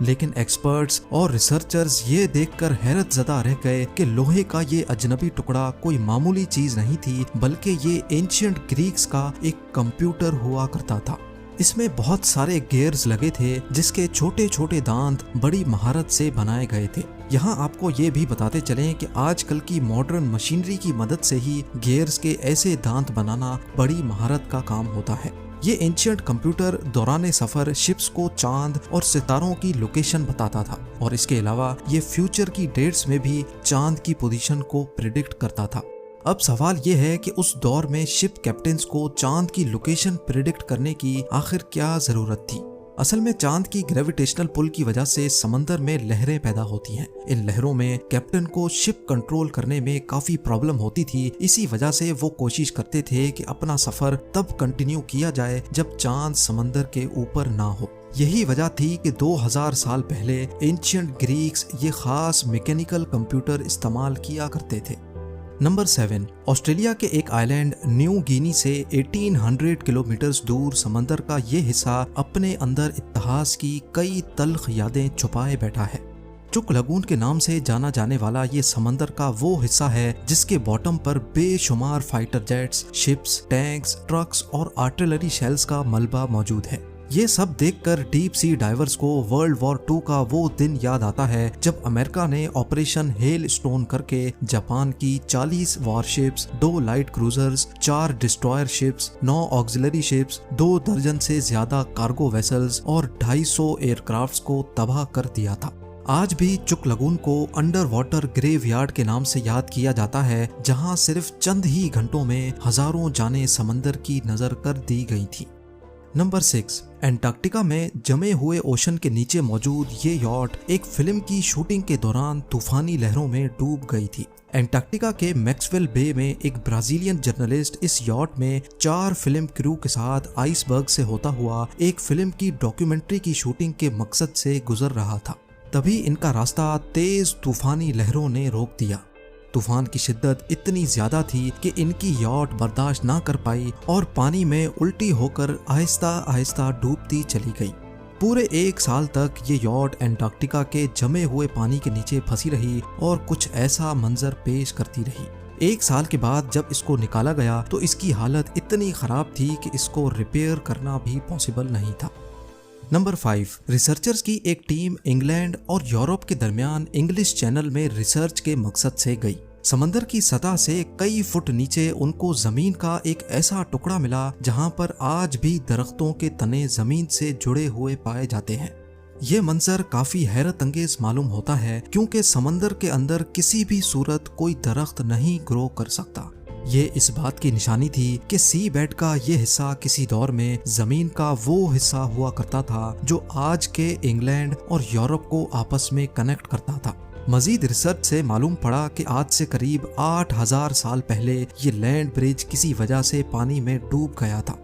लेकिन एक्सपर्ट्स और रिसर्चर्स ये देखकर हैरत ज़दा रह गए कि लोहे का ये अजनबी टुकड़ा कोई मामूली चीज नहीं थी, बल्कि ये एंशियंट ग्रीक्स का एक कंप्यूटर हुआ करता था। इसमें बहुत सारे गियर्स लगे थे जिसके छोटे छोटे दांत बड़ी महारत से बनाए गए थे। यहाँ आपको ये भी बताते चलें कि आजकल की मॉडर्न मशीनरी की मदद से ही गियर्स के ऐसे दांत बनाना बड़ी महारत का काम होता है। ये एंशियंट कंप्यूटर दौरान सफर शिप्स को चांद और सितारों की लोकेशन बताता था, और इसके अलावा ये फ्यूचर की डेट्स में भी चांद की पोजीशन को प्रिडिक्ट करता था। अब सवाल ये है कि उस दौर में शिप कैप्टन्स को चांद की लोकेशन प्रिडिक्ट करने की आखिर क्या जरूरत थी। असल में चांद की ग्रेविटेशनल पुल की वजह से समंदर में लहरें पैदा होती हैं। इन लहरों में कैप्टन को शिप कंट्रोल करने में काफी प्रॉब्लम होती थी। इसी वजह से वो कोशिश करते थे कि अपना सफर तब कंटिन्यू किया जाए जब चांद समंदर के ऊपर ना हो। यही वजह थी कि 2000 साल पहले एंशियंट ग्रीक्स ये खास मैकेनिकल कंप्यूटर इस्तेमाल किया करते थे। नंबर 7, ऑस्ट्रेलिया के एक आइलैंड न्यू गिनी से 1800 किलोमीटर दूर समंदर का ये हिस्सा अपने अंदर इतिहास की कई तल्ख यादें छुपाए बैठा है। चुक लगून के नाम से जाना जाने वाला ये समंदर का वो हिस्सा है जिसके बॉटम पर बेशुमार fighter jets, ships, tanks, trucks और आर्टिलरी शेल्स का मलबा मौजूद है। ये सब देखकर डीप सी डाइवर्स को वर्ल्ड वॉर 2 का वो दिन याद आता है जब अमेरिका ने ऑपरेशन हेल स्टोन करके जापान की 40 warships, 2 light cruisers, 4 destroyer ships, 9 auxiliary ships, 2 दर्जन से ज्यादा कार्गो वेसल्स और 250 एयरक्राफ्ट्स को तबाह कर दिया था। आज भी चुक लगून को अंडर वाटर ग्रेवयार्ड के नाम से याद किया जाता है, जहां सिर्फ चंद ही घंटों में हजारों जानें समंदर की नजर कर दी गई थी। नंबर 6, एंटार्क्टिका में जमे हुए ओशन के नीचे मौजूद ये यॉट एक फिल्म की शूटिंग के दौरान तूफानी लहरों में डूब गई थी। एंटार्क्टिका के मैक्सवेल बे में एक ब्राजीलियन जर्नलिस्ट इस यॉट में 4 फिल्म क्रू के साथ आइसबर्ग से होता हुआ एक फिल्म की डॉक्यूमेंट्री की शूटिंग के मकसद से गुजर रहा था। तभी इनका रास्ता तेज तूफानी लहरों ने रोक दिया। तूफान की शिद्दत इतनी ज्यादा थी कि इनकी यॉट बर्दाश्त ना कर पाई और पानी में उल्टी होकर आहिस्ता आहिस्ता डूबती चली गई। पूरे 1 साल तक ये यॉट एंटार्क्टिका के जमे हुए पानी के नीचे फंसी रही और कुछ ऐसा मंजर पेश करती रही। 1 साल के बाद जब इसको निकाला गया तो इसकी हालत इतनी खराब थी कि इसको रिपेयर करना भी पॉसिबल नहीं था। नंबर 5, रिसर्चर्स की एक टीम इंग्लैंड और यूरोप के दरमियान इंग्लिश चैनल में रिसर्च के मकसद से गई। समंदर की सतह से कई फुट नीचे उनको जमीन का एक ऐसा टुकड़ा मिला जहां पर आज भी दरख्तों के तने जमीन से जुड़े हुए पाए जाते हैं। ये मंजर काफी हैरत अंगेज मालूम होता है क्योंकि समंदर के अंदर किसी भी सूरत कोई दरख्त नहीं ग्रो कर सकता। ये इस बात की निशानी थी कि सी बेड का ये हिस्सा किसी दौर में जमीन का वो हिस्सा हुआ करता था जो आज के इंग्लैंड और यूरोप को आपस में कनेक्ट करता था। मजीद रिसर्च से मालूम पड़ा कि आज से करीब 8000 साल पहले ये लैंड ब्रिज किसी वजह से पानी में डूब गया था।